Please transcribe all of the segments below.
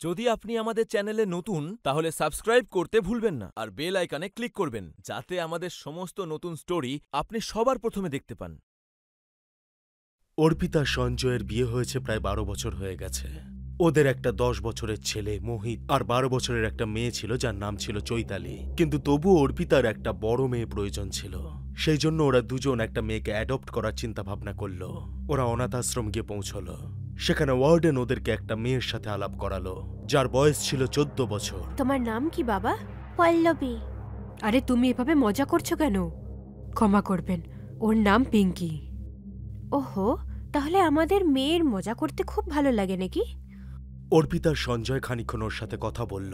যদি আপনি আমাদের চ্যানেলে নতুন তাহলে সাবস্ক্রাইব করতে ভুলবেন না আর বেল আইকনে ক্লিক করবেন যাতে আমাদের সমস্ত নতুন স্টোরি আপনি সবার প্রথমে দেখতে পান। অর্পিতা সঞ্জয়ের বিয়ে হয়েছে প্রায় ১২ বছর হয়ে গেছে। ওদের একটা ১০ বছরের ছেলে মোহিত আর ১২ বছরের একটা মেয়ে ছিল যার নাম ছিল চৈতালি। কিন্তু তবুও অর্পিতার একটা বড় মেয়ে প্রয়োজন ছিল। সেই জন্য ওরা দুজন একটা মেয়েকে অ্যাডপ্ট করার চিন্তা ভাবনা করল। ওরা অনাথ আশ্রম গিয়ে পৌঁছল। সেখানে ওয়ার্ডেন ওদেরকে একটা মেয়ের সাথে আলাপ করালো যার বয়স ছিল ১৪ বছর। তোমার নাম কি বাবা? পল্লবী। আরে তুমি এভাবে মজা করছো কেন? ক্ষমা করবেন, ওর নাম পিঙ্কি। ওহো, তাহলে আমাদের মেয়ের মজা করতে খুব ভালো লাগে নাকি? অর্পিতার সঞ্জয় খানিকক্ষণ ওর সাথে কথা বলল।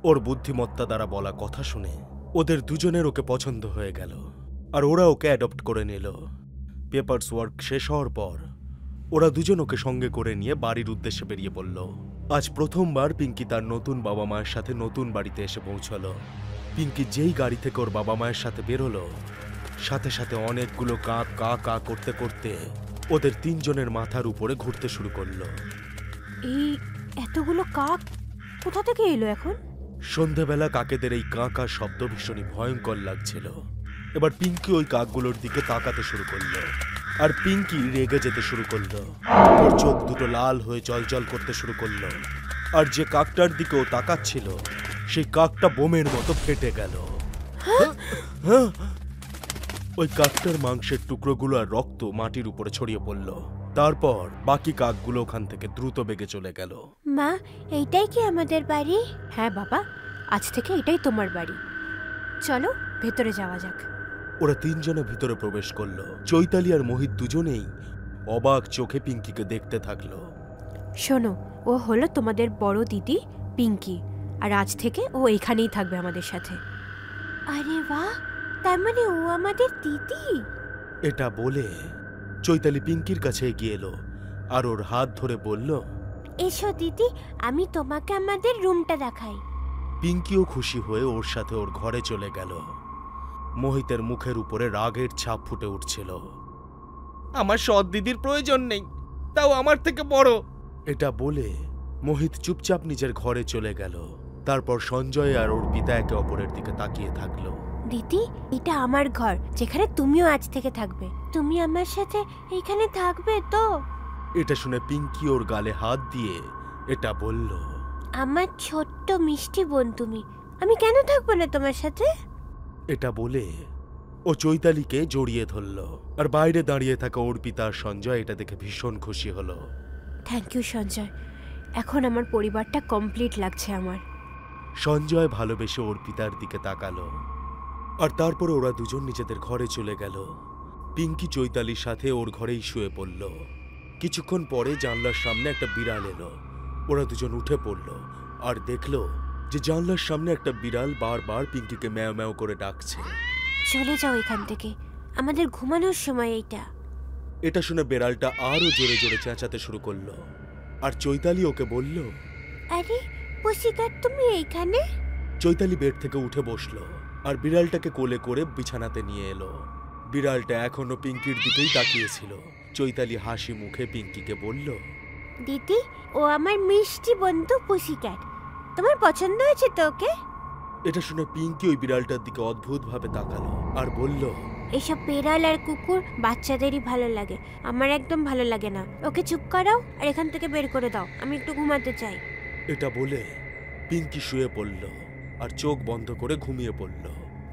ওর বুদ্ধিমত্তা দ্বারা বলা কথা শুনে ওদের দুজনের ওকে পছন্দ হয়ে গেল আর ওরা ওকে অ্যাডপ্ট করে নিল। পেপারস ওয়ার্ক শেষ হওয়ার পর ওরা দুজন ওকে সঙ্গে করে নিয়ে বাড়ির উদ্দেশ্যে বেরিয়ে পড়ল। আজ প্রথমবার পিঙ্কি তার নতুন বাবা মায়ের সাথে নতুন বাড়িতে এসে পৌঁছল। পিঙ্কি যেই গাড়ি থেকে ওর বাবা মায়ের সাথে বেরোলো, সাথে সাথে অনেকগুলো কাক কা কা করতে করতে ওদের তিনজনের মাথার উপরে ঘুরতে শুরু করলো। এই এতগুলো কাক কোথা থেকে এলো এখন? সন্ধেবেলা কাকেদের এই কা কা শব্দ ভীষণই ভয়ঙ্কর লাগছিল। এবার পিঙ্কি ওই কাকগুলোর দিকে তাকাতে শুরু করলো আর পিঙ্কি রেগে যেতে শুরু করলো। ওর চোখ দুটো লাল হয়ে জলজল করতে শুরু করলো আর যে কাকটার দিকে ও তাকাচ্ছিল সেই কাকটা বোমের মতো ফেটে গেল। ওই কাকটার মাংসের টুকরোগুলো আর রক্ত মাটির উপরে ছড়িয়ে পড়ল। তারপর বাকি কাকগুলো ওখান থেকে দ্রুত বেগে চলে গেল। মা, এইটাই কি আমাদের বাড়ি? হ্যাঁ বাবা, আজ থেকে এটাই তোমার বাড়ি। চলো ভেতরে যাওয়া যাক। ওরা তিনজনে ভিতরে প্রবেশ করলো। চৈতালি আর মোহিত দুজনেই অবাক চোখে পিঙ্কিকে দেখতে থাকলো। শোনো, ও হলো তোমাদের বড় দিদি পিঙ্কি, আর আজ থেকে ও এখানেই থাকবে আমাদের সাথে। আরে বাহ, তার মানে ও আমাদের দিদি? এটা বলে চৈতালি পিঙ্কির কাছে এগিয়ে এলো আর ওর হাত ধরে বলল, এসো দিদি, আমি তোমাকে আমাদের রুমটা দেখাই। পিঙ্কিও খুশি হয়ে ওর সাথে ওর ঘরে চলে গেল। মোহিতের মুখের উপরে রাগের ছাপ ফুটে উঠছিল। আমার সৎ দিদির প্রয়োজন নেই, তাও আমার থেকে বড়। এটা বলে মোহিত চুপচাপ নিজের ঘরে চলে গেল। তারপর সঞ্জয় আর ওর পিতা একে অপরের দিকে তাকিয়ে থাকলো। দিদি, এটা আমার ঘর, যেখানে তুমিও আজ থেকে থাকবে। তুমি আমার সাথে এখানে থাকবে তো? এটা শুনে পিঙ্কি ওর গালে হাত দিয়ে এটা বলল, আমার ছোট্ট মিষ্টি বোন তুমি, আমি কেন থাকবো না তোমার সাথে? এটা বলে ও চৈতালিকে জড়িয়ে ধরল আর বাইরে দাঁড়িয়ে থাকা ওর পিতা সঞ্জয় এটা দেখে ভীষণ খুশি হলো। থ্যাংক ইউ সঞ্জয়, এখন আমার পরিবারটা কমপ্লিট লাগছে আমার। সঞ্জয় ভালোবেসে ওর পিতার দিকে তাকালো আর তারপর ওরা দুজন নিজেদের ঘরে চলে গেল। পিঙ্কি চৈতালির সাথে ওর ঘরেই শুয়ে পড়ল। কিছুক্ষণ পরে জানলার সামনে একটা বিড়াল এলো। ওরা দুজন উঠে পড়ল আর দেখলো যে জানলার সামনে একটা বিড়াল বারবার পিঙ্কিকে ম্যাও ম্যাও করে ডাকছে। চলে যাও এখান থেকে, আমাদের ঘুমানোর সময় এইটা। এটা শুনে বিড়ালটা আরো জোরে জোরে চেঁচাতে শুরু করলো আর চৈতালি ওকে বলল, আরে পুসিকাট, তুমি এইখানে? চৈতালি বেড থেকে উঠে বসলো আর বিড়ালটাকে কোলে করে বিছানাতে নিয়ে এলো। বিড়ালটা এখনো পিঙ্কির দিকেই তাকিয়েছিল। চৈতালি হাসি মুখে পিঙ্কিকে বলল, দিদি, ও আমার মিষ্টি বন্ধু পুসিক্যাট, তোমার পছন্দ হয়েছে তো ওকে? এটা শুনে পিঙ্কি ওই বিড়ালটার দিকে অদ্ভুতভাবে তাকালো আর বলল, এসব বেড়াল আর কুকুর বাচ্চাদেরই ভালো লাগে, আমার একদম ভালো লাগে না। ওকে চুপ করাও আর এখান থেকে বের করে দাও, আমি একটু ঘুমাতে চাই। এটা বলে পিঙ্কি শুয়ে পড়ল আর চোখ বন্ধ করে ঘুমিয়ে পড়ল।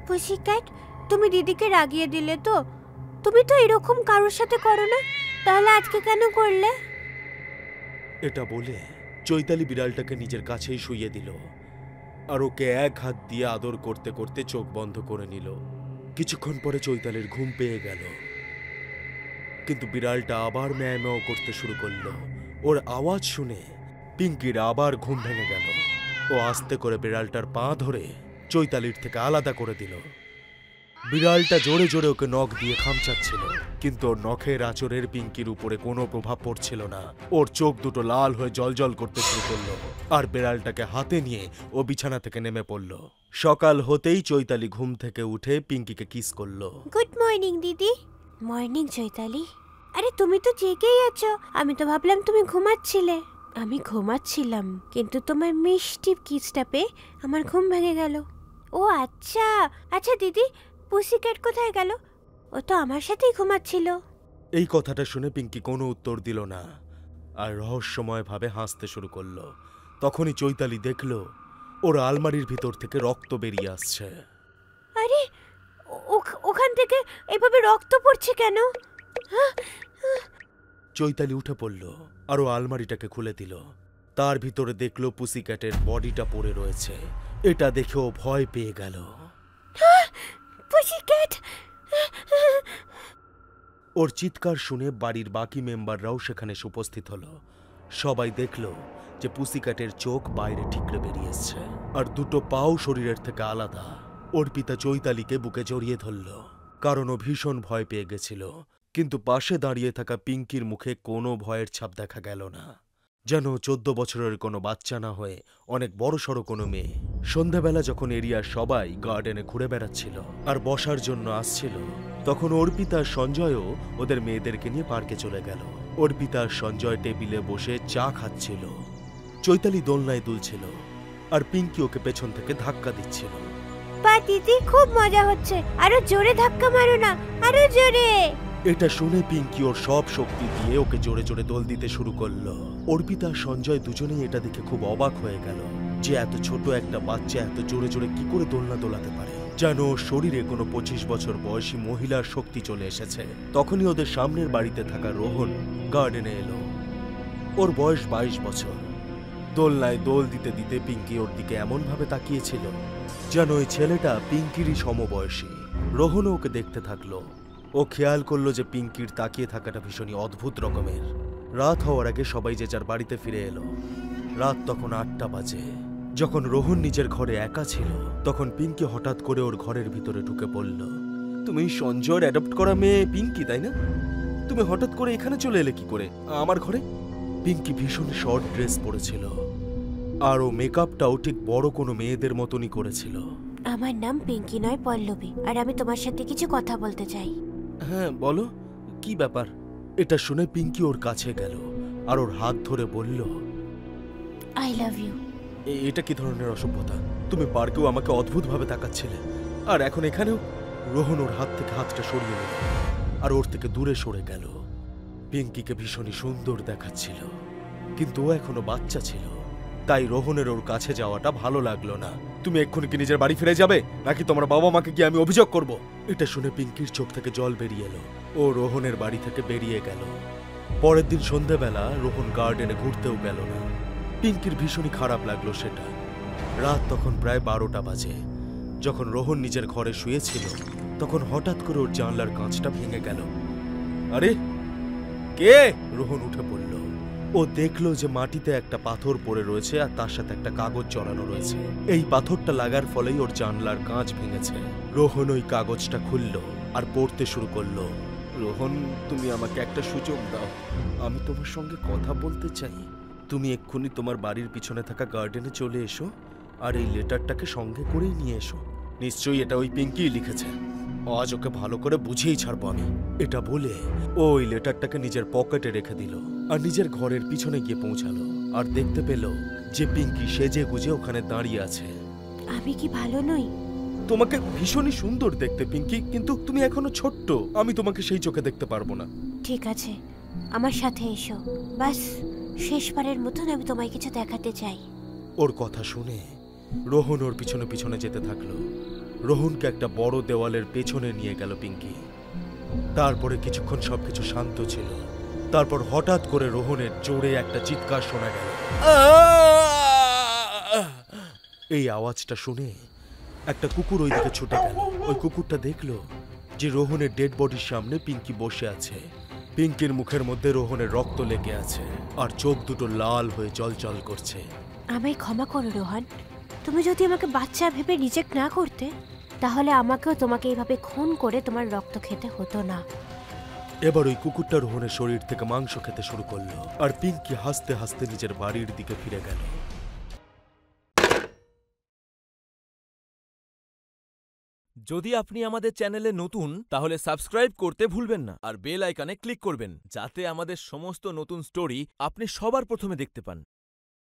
পুসিক্যাট, তুমি দিদিকে রাগিয়ে দিলে তো? তুমি তো এরকম কারোর সাথে করো না, তাহলে আজকে কেন করলে? এটা বলে চৈতালি বিড়ালটাকে নিজের কাছেই শুইয়ে দিল আর ওকে এক হাত দিয়ে আদর করতে করতে চোখ বন্ধ করে নিল। কিছুক্ষণ পরে চৈতালির ঘুম পেয়ে গেল, কিন্তু বিড়ালটা আবার ম্যাও ম্যাও করতে শুরু করলো। ওর আওয়াজ শুনে পিঙ্কির আবার ঘুম ভেঙে গেল। ও আস্তে করে বিড়ালটার পা ধরে চৈতালির থেকে আলাদা করে দিল। বিড়ালটা জোরে জোরে ওকে নখ দিয়ে খামচাচ্ছিল, কিন্তু ওর নখের আঁচড়ের পিঙ্কির উপরে কোনো প্রভাব পড়ছিল না। ওর চোখ দুটো লাল হয়ে জলজল করতে শুরু করলো আর বিড়ালটাকে হাতে নিয়ে ও বিছানা থেকে নেমে পড়ল। সকাল হতেই চৈতালি ঘুম থেকে উঠে পিঙ্কিকে কিস করলো। গুড মর্নিং দিদি। মর্নিং চৈতালি। আরে তুমি তো জেগেই আছো, আমি তো ভাবলাম তুমি ঘুমাচ্ছিলে। আমি ঘুমাচ্ছিলাম, কিন্তু তোমার মিষ্টি কিসটা পেয়ে আমার ঘুম ভেঙে গেল। ও আচ্ছা আচ্ছা দিদি, পুসিক্যাট কোথায় গেল? ও তো আমার সাথেই ঘুমাচ্ছিল। এই কথাটা শুনে পিঙ্কি কোনো উত্তর দিল না আর রহস্যময়ভাবে হাসতে শুরু করলো। তখনই চৈতালি দেখল ওর আলমারির ভিতর থেকে রক্ত বেরিয়ে আসছে। আরে ওখান থেকে এভাবে রক্ত পড়ছে কেন? চৈতালি উঠে পড়ল আর ও আলমারিটাকে খুলে দিল। তার ভিতরে দেখলো পুসিক্যাটের বডিটা পড়ে রয়েছে। এটা দেখে ও ভয় পেয়ে গেল। পুসিক্যাট! ওর চিৎকার শুনে বাড়ির বাকি মেম্বাররাও সেখানে উপস্থিত হলো। সবাই দেখল যে পুসিক্যাটের চোখ বাইরে ঠিকরে বেরিয়ে এসছে আর দুটো পাও শরীরের থেকে আলাদা। অর্পিতা চৈতালিকে বুকে জড়িয়ে ধরল, কারণ ও ভীষণ ভয় পেয়ে গেছিল। কিন্তু পাশে দাঁড়িয়ে থাকা পিঙ্কির মুখে কোনো ভয়ের ছাপ দেখা গেল না, যেন 14 বছরের কোনো বাচ্চা না হয়ে অনেক বড়সড় কোনো মেয়ে। সন্ধ্যাবেলা যখন এরিয়ার সবাই গার্ডেনে ঘুরে বেড়াচ্ছিল আর বসার জন্য আসছিল, তখন অর্পিতা আর সঞ্জয়ও ওদের মেয়েদেরকে নিয়ে পার্কে চলে গেল। অর্পিতা আর সঞ্জয় টেবিলে বসে চা খাচ্ছিল। চৈতালি দোলনায় দুলছিল আর পিঙ্কি ওকে পেছন থেকে ধাক্কা দিচ্ছিল। বা দিদি, খুব মজা হচ্ছে, আরো জোরে ধাক্কা মারো না, আরো জোরে। এটা শুনে পিঙ্কি ওর সব শক্তি দিয়ে ওকে জোরে জোরে দোল দিতে শুরু করলো। অর্পিতা আর সঞ্জয় দুজনেই এটা দেখে খুব অবাক হয়ে গেল যে এত ছোট একটা বাচ্চা এত জোরে জোরে কি করে দোলনা দোলাতে পারে, যেন ওর শরীরে কোনো 25 বছর বয়সী মহিলার শক্তি চলে এসেছে। তখনই ওদের সামনের বাড়িতে থাকা রোহন গার্ডেনে এলো। ওর বয়স 22 বছর। দোলনায় দোল দিতে দিতে পিঙ্কি ওর দিকে এমনভাবে তাকিয়েছিল যেন ওই ছেলেটা পিঙ্কিরই সমবয়সী। রোহনও ওকে দেখতে থাকলো। ও খেয়াল করলো যে পিঙ্কির তাকিয়ে থাকাটা ভীষণই অদ্ভুত রকমের। রাত হওয়ার আগে সবাই যে যার বাড়িতে ফিরে এলো। রাত তখন 8টা বাজে। যখন রোহন নিজের ঘরে একা ছিল, তখন পিঙ্কি হঠাৎ করে ওর ঘরের ভিতরে ঢুকে পড়ল। তুমি সঞ্জয়ের অ্যাডপ্ট করা মেয়ে পিঙ্কি, তাই না? তুমি হঠাৎ করে এখানে চলে এলে কি করে আমার ঘরে? পিঙ্কি ভীষণ শর্ট ড্রেস পরেছিল আর ও মেকআপটাও ঠিক বড় কোনো মেয়েদের মতনই করেছিল। আমার নাম পিঙ্কি নয়, পল্লবী, আর আমি তোমার সাথে কিছু কথা বলতে চাই। হ্যাঁ বলো, কি ব্যাপার? এটা শুনে পিঙ্কি ওর কাছে গেল আর ওর হাত ধরে বলল, আই লাভ ইউ। এটা কি ধরনের অসভ্যতা? তুমি পার্কেও আমাকে অদ্ভুতভাবে তাকাচ্ছিলে, আর এখন এখানেও? রোহন ওর হাত থেকে হাতটা সরিয়ে নিল আর ওর থেকে দূরে সরে গেল। পিঙ্কিকে ভীষণই সুন্দর দেখাচ্ছিল, কিন্তু ও এখনো বাচ্চা ছিল, তাই রোহনের ওর কাছে যাওয়াটা ভালো লাগলো না। তুমি এক্ষুনি কি নিজের বাড়ি ফিরে যাবে, নাকি তোমার বাবা মাকে গিয়ে আমি অভিযোগ করব? এটা শুনে পিঙ্কির চোখ থেকে জল বেরিয়ে এলো। ও রোহনের বাড়ি থেকে বেরিয়ে গেল। পরের দিন সন্ধ্যাবেলা রোহন গার্ডেনে ঘুরতেও গেল না। পিঙ্কির ভীষণই খারাপ লাগলো সেটা। রাত তখন প্রায় 12টা বাজে। যখন রোহন নিজের ঘরে শুয়েছিল, তখন হঠাৎ করে ওর জানলার কাঁচটা ভেঙে গেল। আরে কে? রোহন উঠে পড়ল। ও দেখলো যে মাটিতে একটা পাথর পড়ে রয়েছে আর তার সাথে একটা কাগজ জড়ানো রয়েছে। এই পাথরটা লাগার ফলেই ওর জানলার কাঁচ ভেঙেছে। রোহন ওই কাগজটা খুলল আর পড়তে শুরু করলো। রোহন, তুমি আমাকে একটা সুযোগ দাও, আমি তোমার সঙ্গে কথা বলতে চাই। তুমি এক্ষুনি তোমার বাড়ির পিছনে থাকা গার্ডেনে চলে এসো আর এই লেটারটাকে সঙ্গে করেই নিয়ে এসো। নিশ্চয়ই এটা ওই পিঙ্কিই লিখেছে। আজ ওকে ভালো করে বুঝিয়েই ছাড়বো আমি। এটা বলে ও ওই লেটারটাকে নিজের পকেটে রেখে দিল আর নিজের ঘরের পিছনে গিয়ে পৌঁছালো আর দেখতে পেল যে পিঙ্কি সেজে গুজে ওখানে দাঁড়িয়ে আছে। আমি কি ভালো নই? তোমাকে ভীষণই সুন্দর দেখতে পিঙ্কি, কিন্তু তুমি এখনো ছোট্ট, আমি তোমাকে সেই চোখে দেখতে পারবো না। ঠিক আছে, আমার সাথে এসো, বাস শেষবারের মতন আমি তোমায় কিছু দেখাতে চাই। ওর কথা শুনে রোহন ওর পিছনে পিছনে যেতে থাকলো। রোহনকে একটা বড় দেওয়ালের পেছনে নিয়ে গেল পিঙ্কি। তারপরে কিছুক্ষণ সবকিছু শান্ত ছিল। তারপর হঠাৎ করে রোহনের জোরে একটা চিৎকার শোনা গেল। এই আওয়াজটা শুনে একটা কুকুর ওই দিকে ছুটে গেল। ওই কুকুরটা দেখলো যে রোহনের ডেড বডির সামনে পিঙ্কি বসে আছে। পিঙ্কির মুখের মধ্যে রোহনের রক্ত লেগে আছে আর চোখ দুটো লাল হয়ে জলজল করছে। আমায় ক্ষমা করো রোহন, তুমি যদি আমাকে বাচ্চা ভেবে রিজেক্ট না করতে, তাহলে আমাকেও তোমাকে এইভাবে খুন করে তোমার রক্ত খেতে হতো না। এবার ওই কুকুরটা রোহনের শরীর থেকে মাংস খেতে শুরু করলো আর পিঙ্কি হাসতে হাসতে নিজের বাড়ির দিকে ফিরে গেল। যদি আপনি আমাদের চ্যানেলে নতুন তাহলে সাবস্ক্রাইব করতে ভুলবেন না আর বেল আইকনে ক্লিক করবেন যাতে আমাদের সমস্ত নতুন স্টোরি আপনি সবার প্রথমে দেখতে পান।